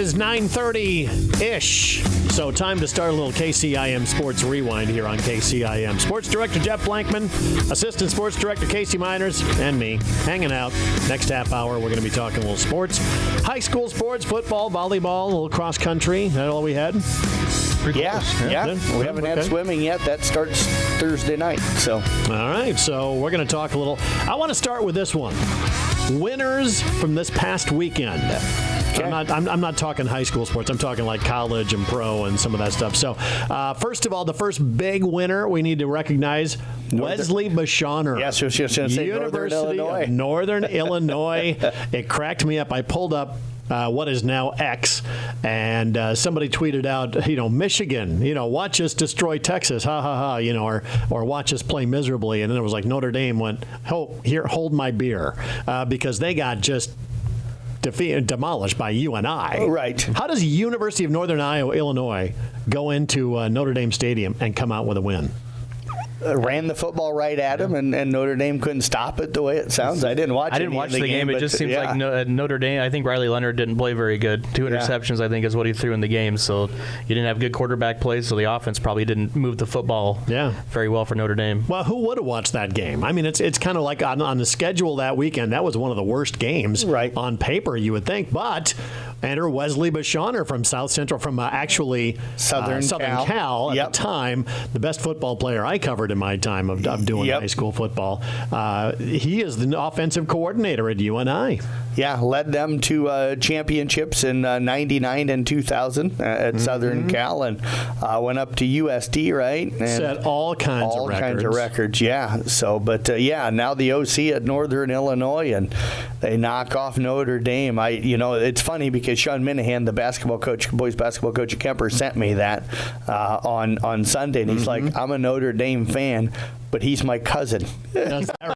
is 9:30-ish. So time to start a little KCIM Sports Rewind here on KCIM. Sports Director Jeff Blankman, Assistant Sports Director Casey Miners, and me hanging out. Next half hour, we're going to be talking a little sports. High school sports, football, volleyball, a little cross country. Is that all we had? Yeah. We haven't had swimming yet. That starts Thursday night. So. All right, so we're going to talk a little. I want to start with this one. Winners from this past weekend. Okay. I'm not talking high school sports. I'm talking like college and pro and some of that stuff. So, first of all, the first big winner we need to recognize, Wesley Bashoner. Yes, I was just going to say University of Northern Illinois. It cracked me up. I pulled up what is now X, and somebody tweeted out, Michigan, watch us destroy Texas, ha ha ha, or watch us play miserably. And then it was like Notre Dame went, here, hold my beer, because they got just demolished by UNI. Right. How does University of Northern Illinois go into Notre Dame Stadium and come out with a win? Ran the football right at him, and Notre Dame couldn't stop it the way it sounds. I didn't watch the game. It just seems like Notre Dame, I think Riley Leonard didn't play very good. 2 interceptions, I think, is what he threw in the game. So you didn't have good quarterback play, so the offense probably didn't move the football very well for Notre Dame. Well, who would have watched that game? I mean, it's kind of like on the schedule that weekend, that was one of the worst games on paper, you would think. But enter Wesley Bashoner from South Central, from actually Southern Cal at the time, the best football player I covered in my time of doing high school football. He is the offensive coordinator at UNI. Yeah, led them to championships in 99 and 2000 at Southern Cal, and went up to USD, right? And set all kinds of records. Yeah. So, but now the OC at Northern Illinois, and they knock off Notre Dame. It's funny because Sean Minahan, the boys basketball coach at Kemper, sent me that on Sunday, and he's like, I'm a Notre Dame fan, but he's my cousin. That's right.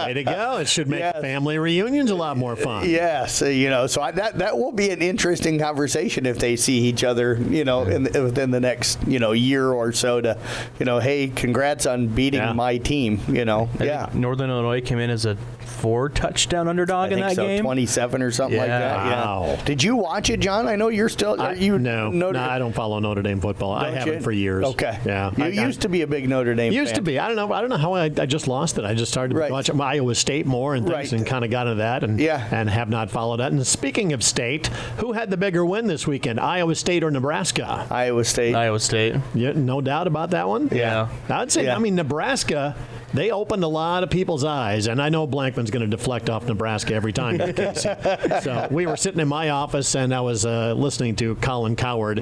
Way to go. It should make family reunions a lot more fun. Yes. So that will be an interesting conversation if they see each other, within the next, year or so to, hey, congrats on beating my team, Northern Illinois came in as a 4-touchdown underdog in that game. 27 or something like that. Wow. Yeah. Did you watch it, John? I know you're still. No, I don't follow Notre Dame football. I haven't for years. Okay. Yeah. You used to be a big Notre Dame fan. Used to be. I don't know how I just lost it. I just started watching Iowa State more and things, and kind of got into that, and have not followed that. And speaking of state, who had the bigger win this weekend, Iowa State or Nebraska? Iowa State. Yeah, no doubt about that one. Yeah. I'd say. I mean, Nebraska. They opened a lot of people's eyes, and I know Blankman's going to deflect off Nebraska every time. So we were sitting in my office, and I was listening to Colin Coward.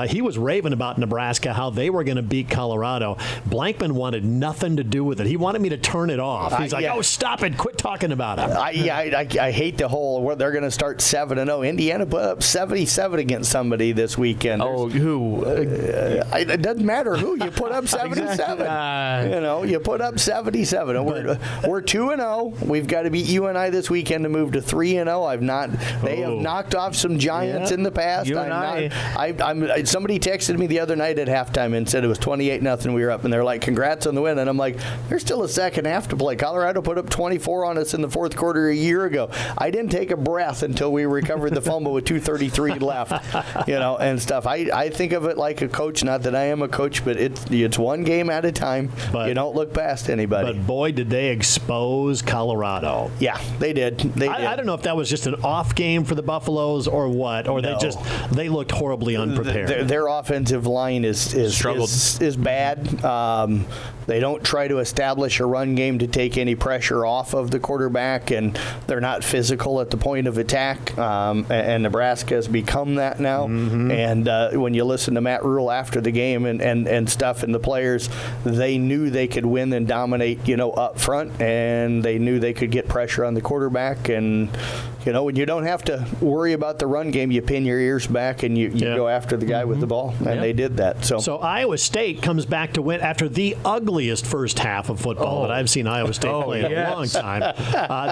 He was raving about Nebraska, how they were going to beat Colorado. Blankman wanted nothing to do with it. He wanted me to turn it off. He's like, oh, stop it. Quit talking about it. I hate the whole, they're going to start 7-0. Indiana put up 77 against somebody this weekend. Who? It doesn't matter who. You put up 77. You put up 77. We're 2-0. We've got to beat UNI this weekend to move to 3-0. They have knocked off some giants in the past. Somebody texted me the other night at halftime and said it was 28-0. We were up, and they're like, "Congrats on the win." And I'm like, "There's still a second half to play." Colorado put up 24 on us in the fourth quarter a year ago. I didn't take a breath until we recovered the fumble with 2:33 left, and stuff. I think of it like a coach. Not that I am a coach, but it's one game at a time. You don't look past anybody. But boy, did they expose Colorado. Yeah, they did. I don't know if that was just an off game for the Buffaloes or what, or they looked horribly unprepared. Their offensive line is bad. They don't try to establish a run game to take any pressure off of the quarterback, and they're not physical at the point of attack. And Nebraska has become that now. And when you listen to Matt Rule after the game and stuff, and the players, they knew they could win and dominate, up front, and they knew they could get pressure on the quarterback. And when you don't have to worry about the run game, you pin your ears back and you go after the guy with the ball, and they did that. So Iowa State comes back to win after the ugliest first half of football that I've seen Iowa State play in a long time.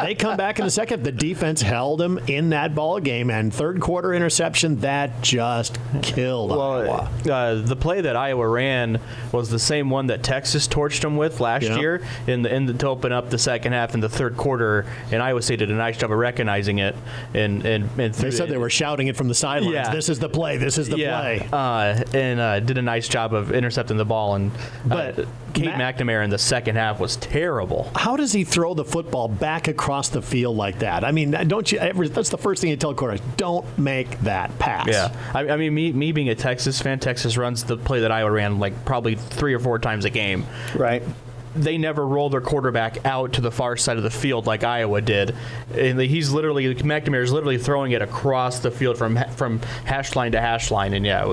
They come back in the second. The defense held them in that ball game, and third quarter interception that just killed Iowa. The play that Iowa ran was the same one that Texas torched them with last year to open up the second half in the third quarter, and Iowa State did a nice job of recognizing it. it, and they said they were shouting it from the sidelines. Yeah. This is the play. This is the play. And did a nice job of intercepting the ball. And but Cade McNamara in the second half was terrible. How does he throw the football back across the field like that? I mean, don't you? That's the first thing you tell quarterbacks: don't make that pass. Yeah, I mean, me being a Texas fan, Texas runs the play that Iowa ran like probably 3 or 4 times a game. Right. They never roll their quarterback out to the far side of the field like Iowa did. And McNamara is literally throwing it across the field from hash line to hash line. And yeah,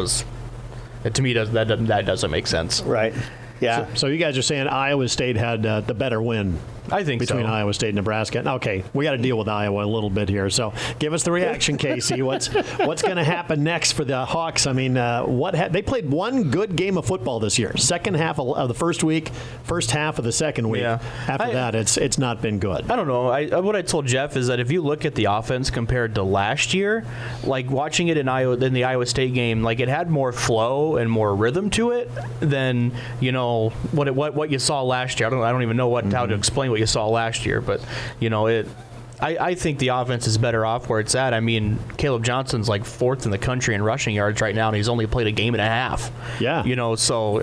to me that doesn't make sense. Right. Yeah. So you guys are saying Iowa State had the better win. I think between Iowa State and Nebraska. Okay, we got to deal with Iowa a little bit here. So give us the reaction, Casey. What's going to happen next for the Hawks? I mean, they played one good game of football this year. Second half of the first week, first half of the second week. Yeah. After that, it's not been good. I don't know. What I told Jeff is that if you look at the offense compared to last year, like watching it in the Iowa State game, like it had more flow and more rhythm to it than what you saw last year. I don't even know how to explain what you saw last year, but I think the offense is better off where it's at. I mean, Caleb Johnson's like 4th in the country in rushing yards right now, and he's only played a game and a half. Yeah. So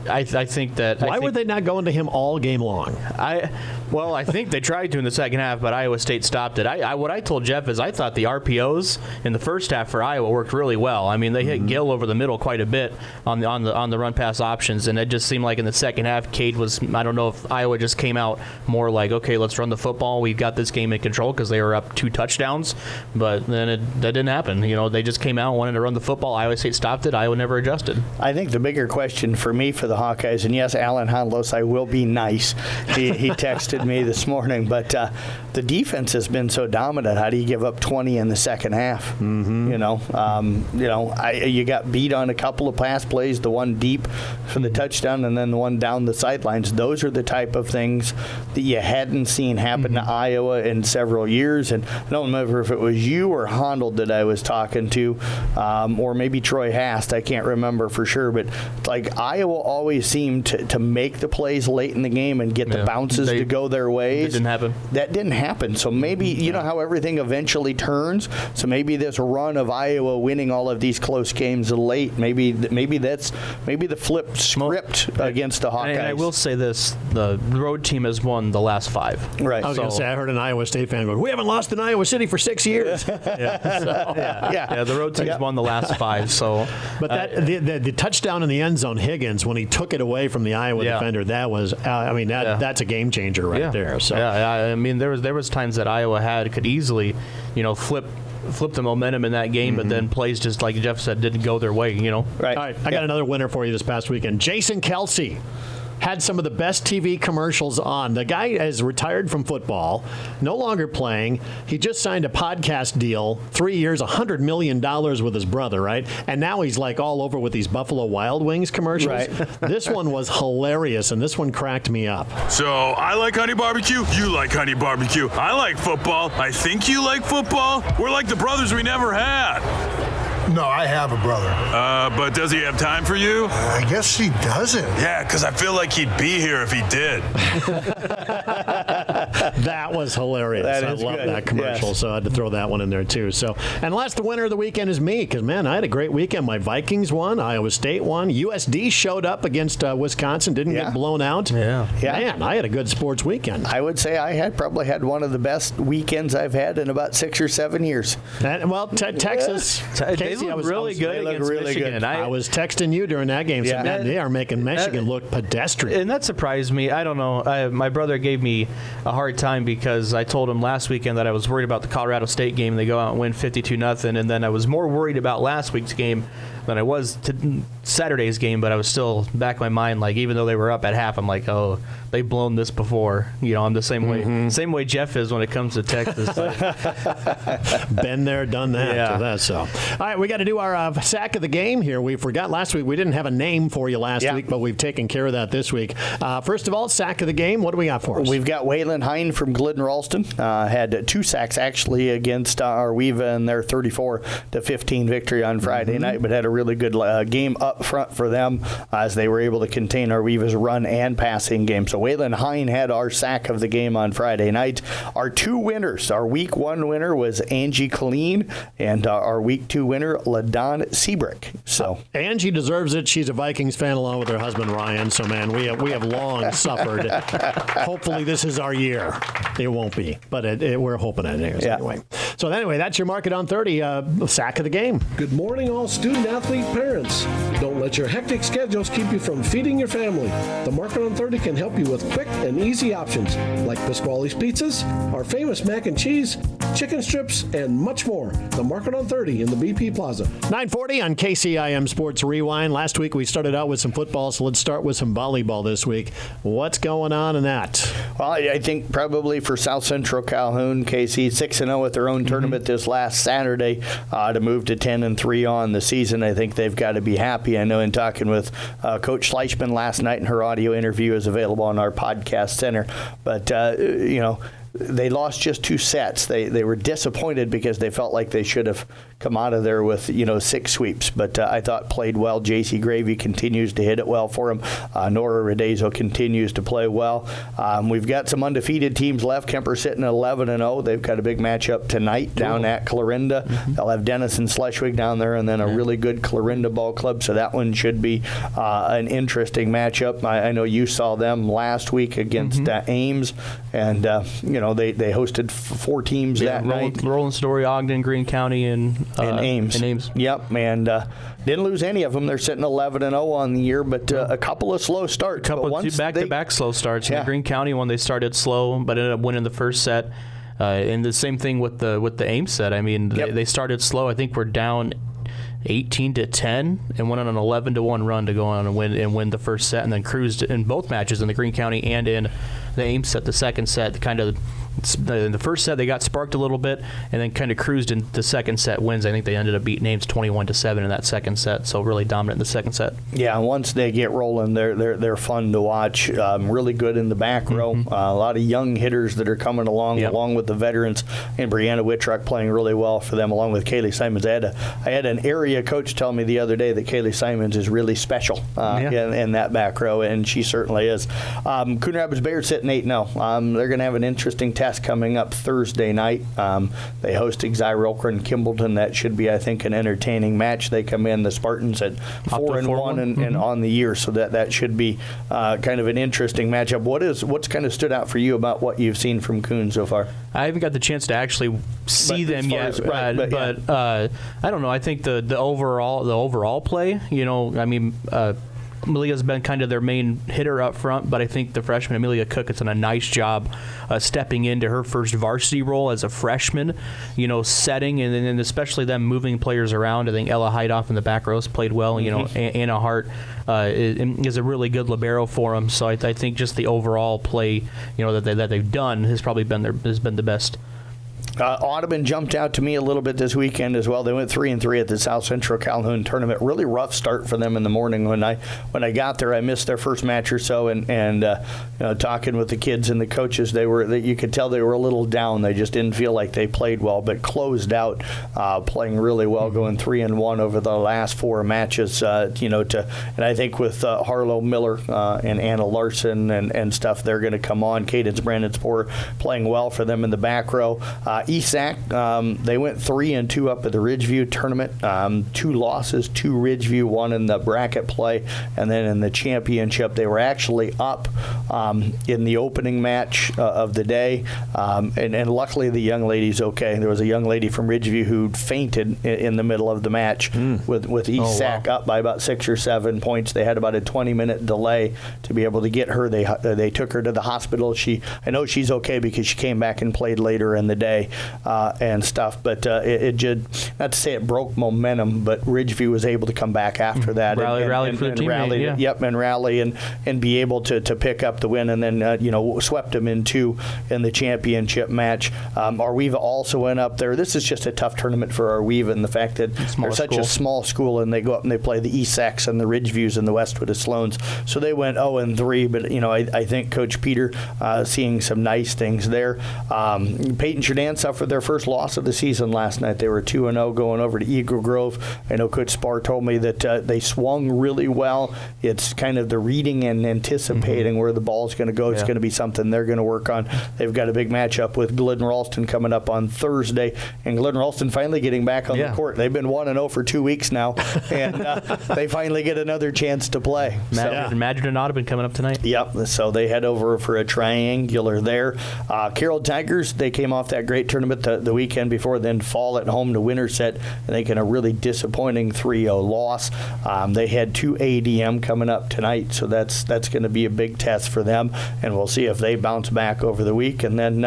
I think that. Why were they not going to him all game long? I think they tried to in the second half, but Iowa State stopped it. What I told Jeff is I thought the RPOs in the first half for Iowa worked really well. I mean, they hit Gill over the middle quite a bit on the run pass options, and it just seemed like in the second half, Cade was. I don't know if Iowa just came out more like, okay, let's run the football. We've got this game in control because they were up 2 touchdowns, but then that didn't happen. They just came out and wanted to run the football. Iowa State stopped it. Iowa never adjusted. I think the bigger question for me for the Hawkeyes, and yes, Alan Honlos, I will be nice. He texted me this morning, but the defense has been so dominant. How do you give up 20 in the second half? Mm-hmm. You got beat on a couple of pass plays, the one deep for the touchdown, and then the one down the sidelines. Those are the type of things that you hadn't seen happen to Iowa in several years. And I don't remember if it was you or Honnold that I was talking to, or maybe Troy Hast. I can't remember for sure, but like Iowa always seemed to make the plays late in the game and get the bounces to go their ways. It didn't happen. That didn't happen. So maybe you know how everything eventually turns. So maybe this run of Iowa winning all of these close games late. Maybe the flipped script against the Hawkeyes. And I will say this: the road team has won the last 5. Right. I was going to say I heard an Iowa State fan going, "We haven't lost in Iowa City for 6 years." The road team's won the last 5. So, but the touchdown in the end zone, Higgins, when he took it away from the Iowa defender, that was that's a game changer right there. So I mean there was times that Iowa could easily, flip the momentum in that game, but then plays just like Jeff said didn't go their way. Right. All right, I got another winner for you this past weekend. Jason Kelsey had some of the best TV commercials on. The guy is retired from football, no longer playing. He just signed a podcast deal, 3 years, $100 million with his brother, right? And now he's like all over with these Buffalo Wild Wings commercials. Right. This one was hilarious, and this one cracked me up. So, I like honey barbecue. You like honey barbecue. I like football. I think you like football. We're like the brothers we never had. No, I have a brother. But does he have time for you? I guess he doesn't. Yeah, because I feel like he'd be here if he did. That was hilarious. I love that commercial, so I had to throw that one in there too. So, and last, the winner of the weekend is me, because man, I had a great weekend. My Vikings won, Iowa State won, USD showed up against Wisconsin, didn't get blown out. Man, I had a good sports weekend. I would say I probably had one of the best weekends I've had in about 6 or 7 years. Texas. They look really good against Michigan. I was texting you during that game, saying, man, they are making Michigan look pedestrian. And that surprised me. I don't know. My brother gave me a hard time because I told him last weekend that I was worried about the Colorado State game. They go out and win 52-0, and then I was more worried about last week's game than I was Saturday's game, but I was still back in my mind, like, even though they were up at half, I'm like, oh, they've blown this before. I'm the same way. Same way Jeff is when it comes to Texas. Been there, done that. Yeah. So, all right, we got to do our sack of the game here. We forgot last week. We didn't have a name for you last week, but we've taken care of that this week. First of all, sack of the game. What do we got for us? We've got Waylon Hine from Glidden Ralston. Had 2 sacks actually against Arweva in their 34-15 victory on Friday night, but had a really good game up up front for them as they were able to contain Arweva's run and passing game. So Waylon Hine had our sack of the game on Friday night. Our two winners, our Week 1 winner was Angie Colleen, and our Week 2 winner, LaDon Seabrick. So Angie deserves it. She's a Vikings fan along with her husband Ryan. So man, we have long suffered. Hopefully this is our year. It won't be, but we're hoping it is anyway. So anyway, that's your Market on 30 sack of the game. Good morning, all student-athlete parents. Don't let your hectic schedules keep you from feeding your family. The Market on 30 can help you with quick and easy options like Pasquale's Pizzas, our famous mac and cheese, chicken strips, and much more. The Market on 30 in the BP Plaza. 9:40 on KCIM Sports Rewind. Last week we started out with some football, so let's start with some volleyball this week. What's going on in that? Well, I think probably for South Central Calhoun, KC 6-0 at their own tournament this last Saturday to move to 10-3 on the season. I think they've got to be happy. I know in talking with Coach Schleichman last night, and her audio interview is available on our podcast center. But, they lost just 2 sets. They were disappointed because they felt like they should have come out of there with 6 sweeps. But I thought played well. J.C. Gravy continues to hit it well for him. Nora Redezo continues to play well. We've got some undefeated teams left. Kemper sitting at 11-0. They've got a big matchup tonight down at Clarinda. They'll have Dennis and Schleswig down there, and then a really good Clarinda ball club. So that one should be an interesting matchup. I know you saw them last week against Ames, and they hosted 4 teams that night. Roland Story, Ogden, Greene County, and Ames. Yep, and didn't lose any of them. They're sitting 11-0 on the year, but a couple of slow starts. A couple of back-to-back slow starts. In the Greene County one, they started slow, but ended up winning the first set. And the same thing with the Ames set. I mean, they started slow. I think we're down 18-10 and went on an 11-1 run to go on and win the first set, and then cruised in both matches in the Greene County and in the Ames set. The second set, kind of in the first set they got sparked a little bit, and then kind of cruised in the second set wins. I think they ended up beating Ames 21-7 in that second set, so really dominant in the second set. Yeah, once they get rolling, they're fun to watch. Really good in the back row. A lot of young hitters that are coming along with the veterans, and Brianna Wittrock playing really well for them, along with Kaylee Simons. I had an area coach tell me the other day that Kaylee Simons is really special in that back row, and she certainly is. Coon Rapids Bears sitting 8-0. They're going to have an interesting test coming up Thursday night. They host Xyrilka and Kimballton. That should be, I think, an entertaining match. They come in, the Spartans, at 4-1 and on the year, so that should be kind of an interesting matchup. What's kind of stood out for you about what you've seen from Coon so far? I haven't got the chance to actually see them yet, but I don't know. I think the overall play, Amelia's been kind of their main hitter up front, but I think the freshman Amelia Cook has done a nice job stepping into her first varsity role as a freshman, setting, and then especially them moving players around. I think Ella Heidoff in the back rows played well. Anna Hart is a really good libero for them. So I think just the overall play, that they've done has probably been the best. Audubon jumped out to me a little bit this weekend as well. They went 3-3 at the South Central Calhoun tournament. Really rough start for them in the morning. When I got there, I missed their first match or so, and talking with the kids and the coaches, you could tell they were a little down. They just didn't feel like they played well, but closed out playing really well, going 3-1 over the last 4 matches. And I think with Harlow Miller and Anna Larson and stuff, they're going to come on. Cadence Brandon-Spohr playing well for them in the back row. ESAC, they went 3-2 up at the Ridgeview tournament. 2 losses, 2 Ridgeview, 1 in the bracket play, and then in the championship they were actually up in the opening match of the day, and luckily the young lady's okay. There was a young lady from Ridgeview who fainted in the middle of the match with ESAC up by about 6 or 7 points. They had about a 20-minute delay to be able to get her. They took her to the hospital. I know she's okay because she came back and played later in the day. And stuff, but it just, not to say it broke momentum, but Ridgeview was able to come back after that rally for the team, and rally and be able to pick up the win, and then swept them in the championship match. Arweva also went up there. This is just a tough tournament for Arweva, and the fact that they're such a small school, and they go up and they play the ESACs and the Ridgeviews and the Westwood Sloans, so they went 0-3. But I think Coach Peter seeing some nice things there. Peyton Jordan suffered their first loss of the season last night. They were 2-0 going over to Eagle Grove. I know Coach Spar told me that they swung really well. It's kind of the reading and anticipating where the ball is going to go. It's going to be something they're going to work on. They've got a big matchup with Glidden Ralston coming up on Thursday, and Glidden Ralston finally getting back on the court. They've been 1-0 for 2 weeks now, and they finally get another chance to play. Madrid and Audubon coming up tonight. Yep, so they head over for a triangular there. Carroll Tigers, they came off that great tournament the weekend before, then fall at home to Winterset, and they get a really disappointing 3-0 loss. They had 2 ADM coming up tonight, so that's going to be a big test for them, and we'll see if they bounce back over the week. And then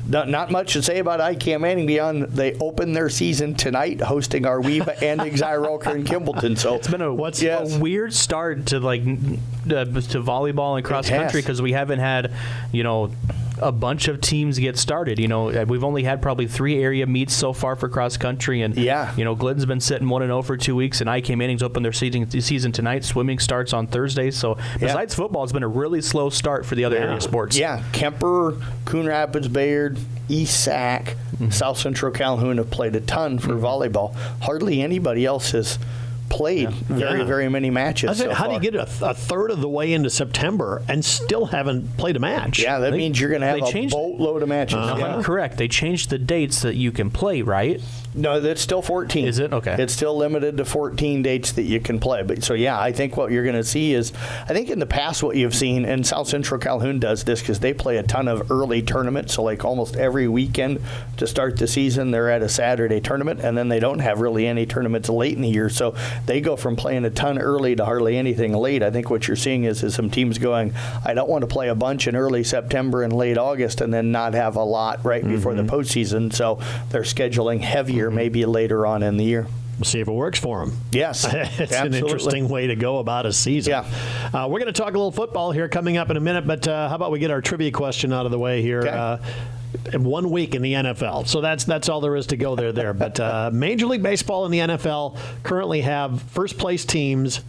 not much to say about ICAM Manning beyond they open their season tonight hosting our Weeba and Exire in Kimballton. So it's been a weird start to volleyball and cross country, because we haven't had a bunch of teams get started. We've only had probably 3 area meets so far for cross country, and Glidden's been sitting 1-0 for 2 weeks, and IK Manning's opened their season tonight. Swimming starts on Thursday, so besides football, it's been a really slow start for the other area sports. Yeah, Kemper, Coon Rapids, Bayard, East Sac, South Central Calhoun have played a ton for volleyball. Hardly anybody else has played very many matches. How do you get a third of the way into September and still haven't played a match? Yeah, that means you're going to have a boatload of matches. I'm correct. They changed the dates that you can play, right? No, that's still 14. Is it? Okay. It's still limited to 14 dates that you can play. But so, I think what you're going to see is, I think in the past what you've seen, and South Central Calhoun does this because they play a ton of early tournaments. So like almost every weekend to start the season, they're at a Saturday tournament, and then they don't have really any tournaments late in the year. So they go from playing a ton early to hardly anything late. I think what you're seeing is some teams going, I don't want to play a bunch in early September and late August and then not have a lot right before the postseason. So they're scheduling heavier maybe later on in the year. We'll see if it works for them. Yes. It's an interesting way to go about a season. Yeah. We're going to talk a little football here coming up in a minute, but how about we get our trivia question out of the way here? Okay. 1 week in the NFL. So that's all there is to go there. But Major League Baseball and the NFL currently have first place teams.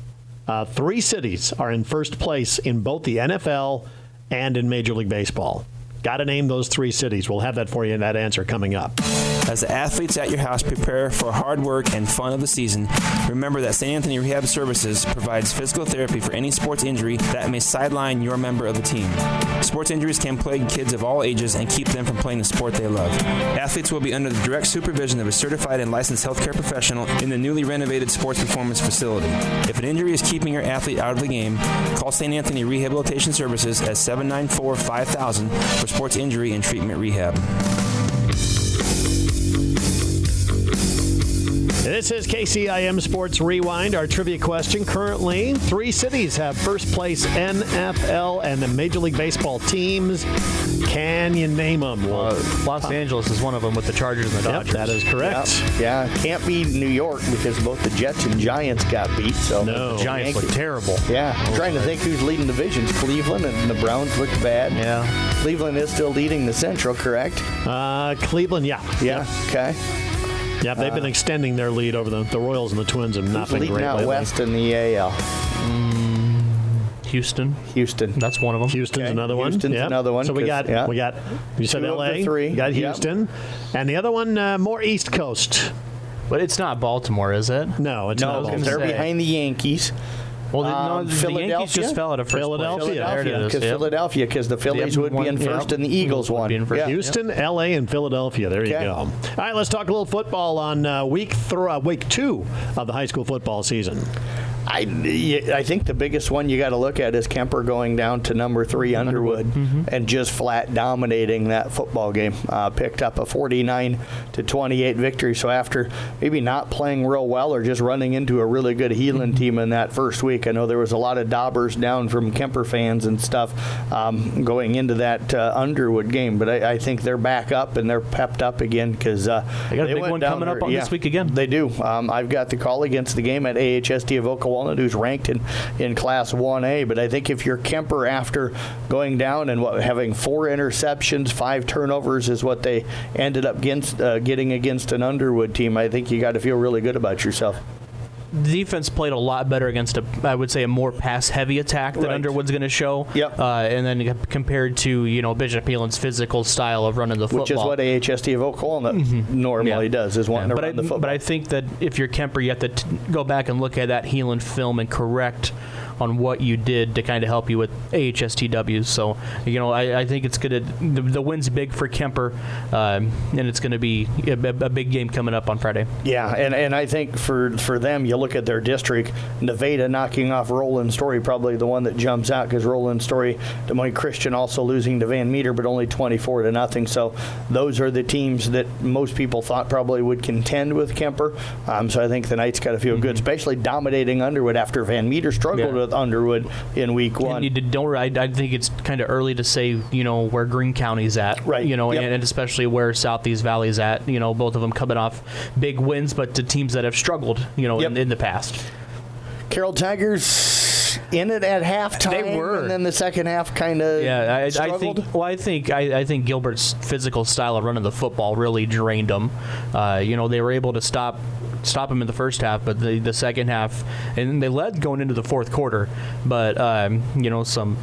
3 cities are in first place in both the NFL and in Major League Baseball. Got to name those 3 cities. We'll have that for you in that answer coming up. As the athletes at your house prepare for hard work and fun of the season, remember that St. Anthony Rehab Services provides physical therapy for any sports injury that may sideline your member of the team. Sports injuries can plague kids of all ages and keep them from playing the sport they love. Athletes will be under the direct supervision of a certified and licensed healthcare professional in the newly renovated sports performance facility. If an injury is keeping your athlete out of the game, call St. Anthony Rehabilitation Services at 794-5000 for sports injury and treatment rehab. This is KCIM Sports Rewind. Our trivia question. Currently, 3 cities have first place NFL and the Major League Baseball teams. Can you name them? Los Angeles is one of them with the Chargers and the Dodgers. That is correct. Yeah, can't be New York because both the Jets and Giants got beat. So no, the Giants look terrible. Yeah, I'm trying to think who's leading divisions. Cleveland and the Browns look bad. Yeah. Cleveland is still leading the Central, correct? Cleveland, yeah. Yeah, okay. Yeah, they've been extending their lead over the Royals and the Twins have not been leading great out lately. west in the AL. Houston. That's one of them. Houston's another one. Houston's another one. So we got you said 2 of LA, the 3. We got Houston, and the other one more East Coast. But it's not Baltimore, is it? No, it's not. because they're behind the Yankees. Well, the Yankees just fell out of first Philadelphia. place. There it is. Philadelphia, because the Phillies would be in first and the Eagles won. Houston, LA, and Philadelphia. There you go. All right, let's talk a little football on week 2 of the high school football season. I think the biggest one you got to look at is Kemper going down to number 3 Underwood and just flat dominating that football game. Picked up a 49-28 victory. So after maybe not playing real well or just running into a really good Heelan team in that first week, I know there was a lot of daubers down from Kemper fans and stuff going into that Underwood game. But I think they're back up and they're pepped up again because they got a big one coming up on this week again. They do. I've got the call against the game at AHSD of Oklahoma, who's ranked in Class 1A. But I think if you're Kemper after going down and having 4 interceptions, 5 turnovers is what they ended up getting against an Underwood team, I think you got to feel really good about yourself. defense played a lot better against I would say, a more pass-heavy attack that Underwood's going to show. Yep. And then compared to, Bishop Eland's physical style of running the football. Which is what AHST of Oklahoma normally does, is wanting to run the football. But I think that if you're Kemper, you have to go back and look at that Heelan film and correct on what you did to kind of help you with AHSTWs. So, I think it's going to, the win's big for Kemper, and it's going to be a big game coming up on Friday. Yeah, and I think for them, you look at their district, Nevada knocking off Roland Story, probably the one that jumps out, because Roland Story, Des Moines Christian also losing to Van Meter, but only 24-0. So those are the teams that most people thought probably would contend with Kemper. So I think the Knights got to feel good, especially dominating Underwood after Van Meter struggled with Underwood in week one. I think it's kind of early to say, where Greene County's at, right? And especially where Southeast Valley's at. Both of them coming off big wins, but to teams that have struggled, in the past. Carroll Tigers in it at halftime. They were, and then the second half kind of struggled. I think Gilbert's physical style of running the football really drained them. They were able to stop him in the first half, but the second half, and they led going into the fourth quarter, but some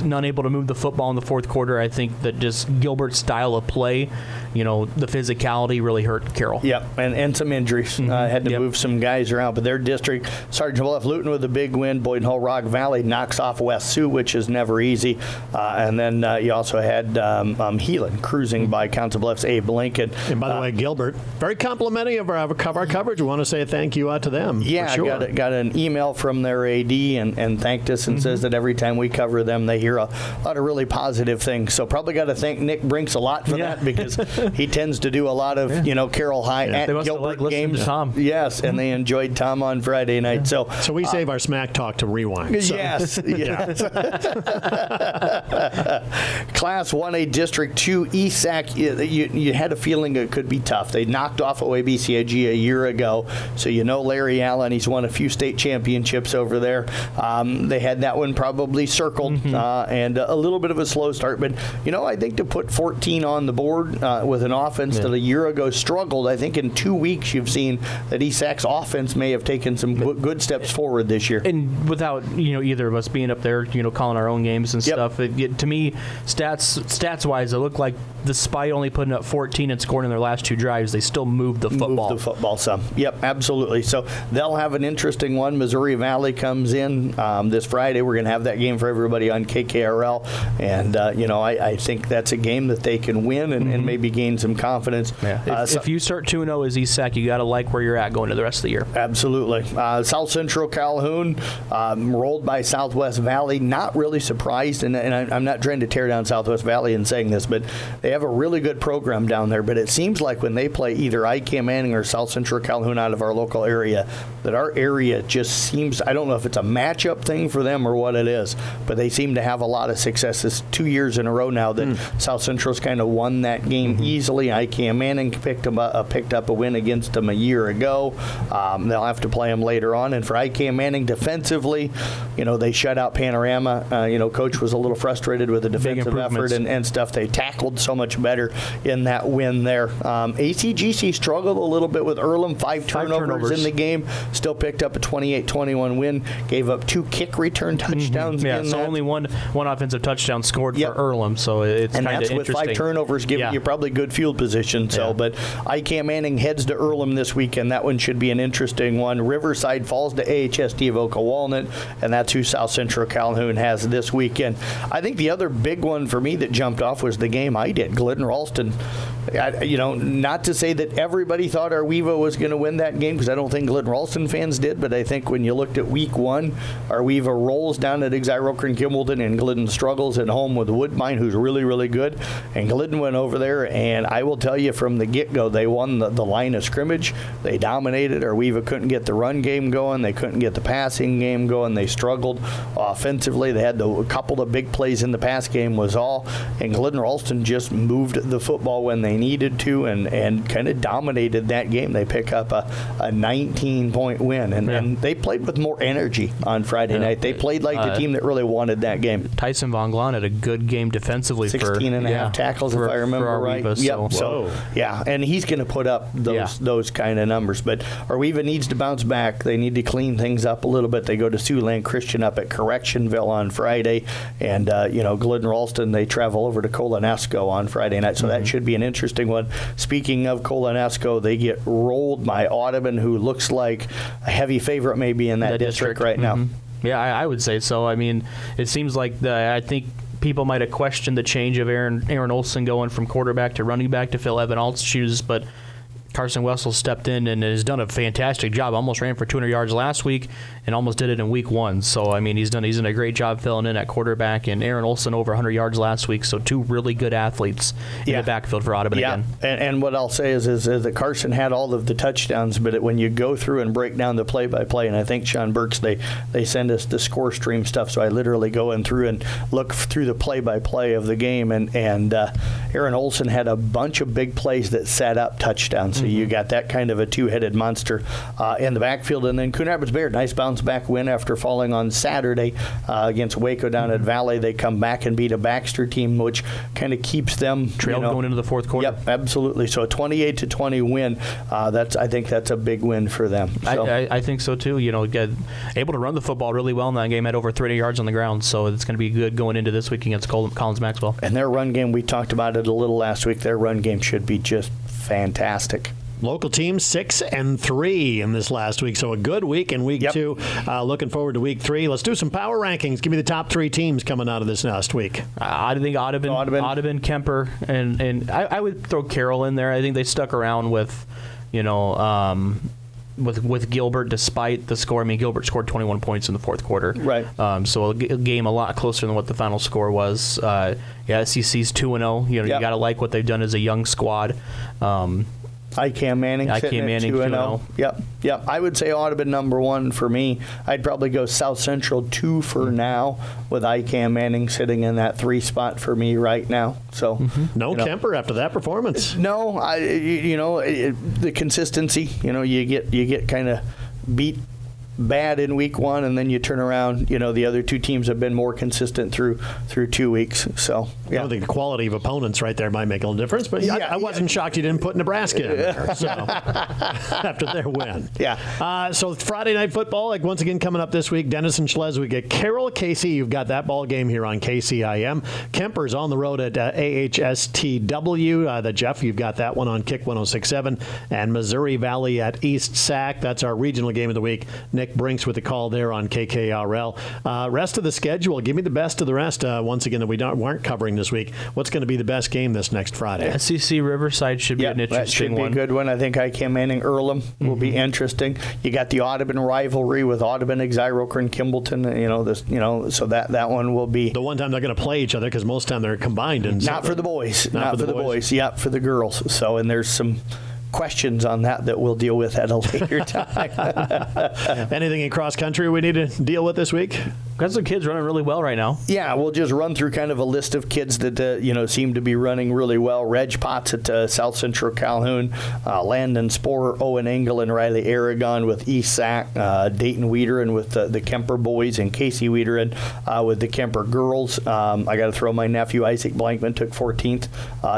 unable to move the football in the fourth quarter. I think that just Gilbert's style of play, the physicality really hurt Carroll. Yep, and some injuries. Had to move some guys around. But their district, Sergeant Bluff Luton with a big win. Boyden Hull Rock Valley knocks off West Sioux, which is never easy. And then you also had Heelan cruising by Council Bluffs Abe Lincoln. And by the way, Gilbert, very complimentary of our coverage. We want to say a thank you out to them. Yeah, for sure. got an email from their AD and thanked us and says that every time we cover them, they hear a lot of really positive things. So probably got to thank Nick Brinks a lot for that, because he tends to do a lot of Carroll High at Gilbert games. To Tom. Yes, and they enjoyed Tom on Friday night. So we save our smack talk to rewind. So. Yes. Class 1A District 2 ESAC, you had a feeling it could be tough. They knocked off OABCIG a year ago, so Larry Allen, he's won a few state championships over there. They had that one probably circled, and a little bit of a slow start, but I think to put 14 on the board with an offense that a year ago struggled, I think in 2 weeks you've seen that ESAC's offense may have taken some good steps forward this year. And without either of us being up there, calling our own games and stuff, to me, stats wise, it looked like despite only putting up 14 and scoring in their last 2 drives, they still moved the football. Moved the football some. Yep, absolutely. So they'll have an interesting one. Missouri Valley comes in this Friday. We're going to have that game for everybody on KKRL, and I think that's a game that they can win and maybe gain some confidence. Yeah. If you start 2-0 as ESAC, you got to like where you're at going to the rest of the year. Absolutely. South Central Calhoun rolled by Southwest Valley. Not really surprised, and I'm not trying to tear down Southwest Valley in saying this, but they have a really good program down there. But it seems like when they play either ICAM Manning or South Central Calhoun out of our local area, that our area just seems, I don't know if it's a matchup thing for them or what it is, but they seem to have a lot of successes 2 years in a row now that South Central's kind of won that game easily. ICAM Manning picked up a win against them a year ago. They'll have to play them later on. And for ICAM Manning defensively, they shut out Panorama. Coach was a little frustrated with the defensive effort and stuff. They tackled so much better in that win there. ACGC struggled a little bit with Earlham, 5 turnovers in the game. Still picked up a 28-21 win. Gave up 2 kick return touchdowns. So only one offensive touchdown scored for Earlham. So it's kind of interesting. And that's with 5 turnovers giving you probably good field position. So, but ICAM Manning heads to Earlham this weekend. That one should be an interesting one. Riverside falls to AHSD of Oka Walnut, and that's who South Central Calhoun has this weekend. I think the other big one for me that jumped off was the game I did. Glidden Ralston. Not to say that everybody thought Arweva was going to win that game, because I don't think Glidden Ralston fans did, but I think when you looked at week 1, Arweva rolls down at Exire and Kimballton, and Glidden struggles at home with Woodbine, who's really, really good. And Glidden went over there, and I will tell you from the get-go, they won the line of scrimmage. They dominated. Arweva couldn't get the run game going. They couldn't get the passing game going. They struggled offensively. They had a couple of big plays in the pass game was all. And Glidden Ralston just moved the football when they needed to and kind of dominated that game. They pick up a 19-point win. And they played with more energy on Friday night. They played like the team that really wanted that game. game. Tyson Von Glahn had a good game defensively. 16 and a half tackles, if I remember right. Yep. So, and he's going to put up those kind of numbers. But Arweva needs to bounce back. They need to clean things up a little bit. They go to Siouxland Christian up at Correctionville on Friday, and Glidden Ralston, they travel over to Colonesco on Friday night. So that should be an interesting one. Speaking of Colonesco, they get rolled by Audubon, who looks like a heavy favorite maybe in that district right now. Yeah, I would say so. I mean, it seems like I think people might have questioned the change of Aaron Olson going from quarterback to running back to fill Evan Alt's shoes, but Carson Wessel stepped in and has done a fantastic job. Almost ran for 200 yards last week and almost did it in week 1. So, I mean, he's done a great job filling in at quarterback, and Aaron Olson over 100 yards last week. So 2 really good athletes in the backfield for Audubon again. And what I'll say is that Carson had all of the touchdowns, but when you go through and break down the play-by-play, and I think Sean Burks, they send us the score stream stuff, so I literally go in through and look through the play-by-play of the game, and Aaron Olson had a bunch of big plays that set up touchdowns. So you got that kind of a two-headed monster in the backfield. And then Coon Rapids Bayard, nice bounce-back win after falling on Saturday against Waco down at Valley. They come back and beat a Baxter team, which kind of keeps them trailed going into the fourth quarter. Yep, absolutely. So a 28-20 win. I think that's a big win for them. So. I think so too. Able to run the football really well in that game. Had over 300 yards on the ground, so it's going to be good going into this week against Collins Maxwell. And their run game, we talked about it a little last week. Their run game should be just fantastic. Local team 6-3 in this last week, so a good week in week 2. Looking forward to week 3. Let's do some power rankings. Give me the top 3 teams coming out of this last week. I think Audubon, Kemper, and I would throw Carroll in there. I think they stuck around with Gilbert despite the score. I mean, Gilbert scored 21 points in the fourth quarter. Right. So a game a lot closer than what the final score was. SEC's 2-0. You got to like what they've done as a young squad. ICAM Manning sitting at 2-0. Yep. I would say Audubon number 1 for me. I'd probably go South Central 2 for now, with ICAM Manning sitting in that 3 spot for me right now. So Kemper after that performance. No, the consistency. You get kind of beat bad in week 1, and then you turn around. The other 2 teams have been more consistent through 2 weeks. So I don't think the quality of opponents right there might make a little difference, but I wasn't shocked you didn't put Nebraska in there. So after their win, so Friday night football, once again coming up this week. Denison Schlez, we get Carroll KC. You've got that ball game here on KCIM. Kemper's on the road at AHSTW. Jeff, you've got that one on Kick 106.7, and Missouri Valley at East Sac. That's our regional game of the week. Nick Brinks with the call there on KKRL. Rest of the schedule, give me the best of the rest, once again, that we weren't covering this week. What's going to be the best game this next Friday? SEC Riverside should be an interesting one. That should be a good one. I think ICAM Manning Earlham will be interesting. You got the Audubon rivalry with Audubon, Exyroker, and Kimballton. So that one will be the one time they're going to play each other, because most of the time they're combined. Not for the boys. Not for the boys. Yep, for the girls. So, and there's some questions on that we'll deal with at a later time. Anything in cross country we need to deal with this week? Got some kids running really well right now. Yeah, we'll just run through kind of a list of kids that seem to be running really well. Reg Potts at South Central Calhoun, Landon Sporer, Owen Engel, and Riley Aragon with East Sac, Dayton Wiederin with the Kemper boys, and Casey Wiederin with the Kemper girls. I got to throw my nephew Isaac Blankman, took 14th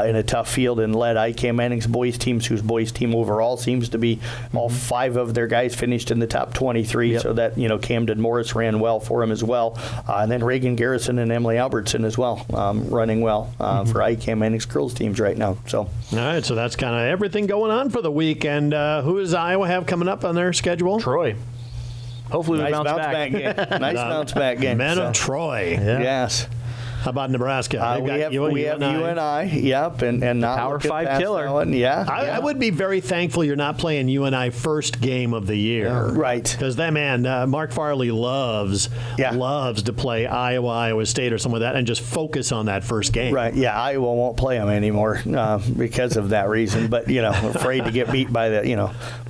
in a tough field and led ICAM Manning's boys teams, whose boys team overall seems to be all 5 of their guys finished in the top 23. Yep. So that Camden Morris ran well for him as well, and then Reagan Garrison and Emily Albertson as well, running well for ICAM Manning's girls teams right now. So all right, so that's kind of everything going on for the week. And who does Iowa have coming up on their schedule? Troy. Hopefully we bounce back. Game. Nice bounce back game. Men of Troy. Yeah. Yes. How about Nebraska? We have UNI, yep, and not Power 5 killer. I would be very thankful you're not playing UNI first game of the year, right? Because that man, Mark Farley, loves to play Iowa State or something like that, and just focus on that first game. Right? Yeah, Iowa won't play them anymore because of that reason. But afraid to get beat by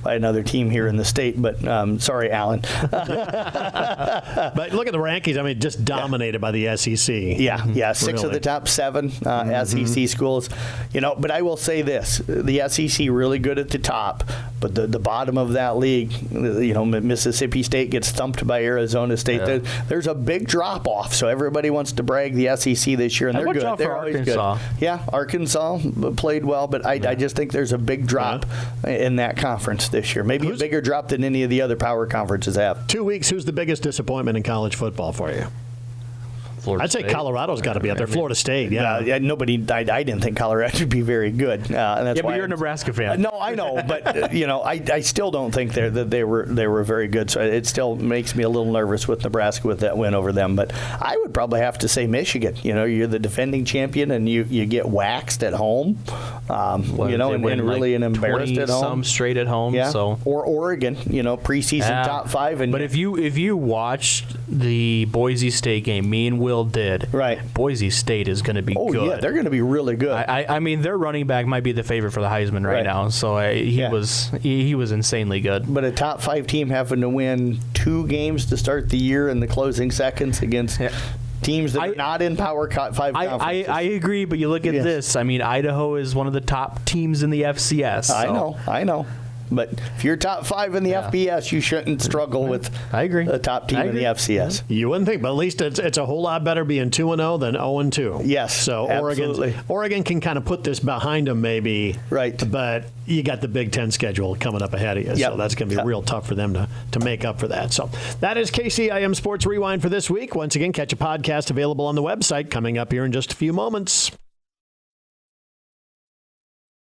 by another team here in the state. But sorry, Alan. But look at the rankings. I mean, just dominated by the SEC. Yeah. Yeah, 6 of the top 7 SEC schools. But I will say this: the SEC really good at the top, but the bottom of that league, Mississippi State gets thumped by Arizona State. Yeah. There's a big drop off, so everybody wants to brag the SEC this year, and they're good. They're always Arkansas. Good. Yeah, Arkansas played well, but I just think there's a big drop in that conference this year. Maybe a bigger drop than any of the other power conferences have. 2 weeks. Who's the biggest disappointment in college football for you? I'd say Colorado's got to be up there. Florida State, nobody. I didn't think Colorado would be very good, and that's why but you're a Nebraska fan. No, I know, but I still don't think that they were very good. So it still makes me a little nervous with Nebraska with that win over them. But I would probably have to say Michigan. You're the defending champion, and you get waxed at home. And really an embarrassed at home. Some straight at home. Yeah. So or Oregon. Preseason top 5. But if you watched the Boise State game, me and Will did. Right. Boise State is going to be good. Oh, yeah, they're going to be really good. I mean, their running back might be the favorite for the Heisman right now. So he was insanely good. But a top 5 team having to win 2 games to start the year in the closing seconds against teams that are not in Power 5 conferences. I agree, but you look at this. I mean, Idaho is one of the top teams in the FCS. So. I know. But if you're top 5 in the FBS, you shouldn't struggle with a top team in the FCS. You wouldn't think, but at least it's a whole lot better being 2-0 than 0-2. Yes, so absolutely. Oregon can kind of put this behind them maybe. Right. But you got the Big Ten schedule coming up ahead of you, so that's going to be real tough for them to make up for that. So that is KCIM Sports Rewind for this week. Once again, catch a podcast available on the website coming up here in just a few moments.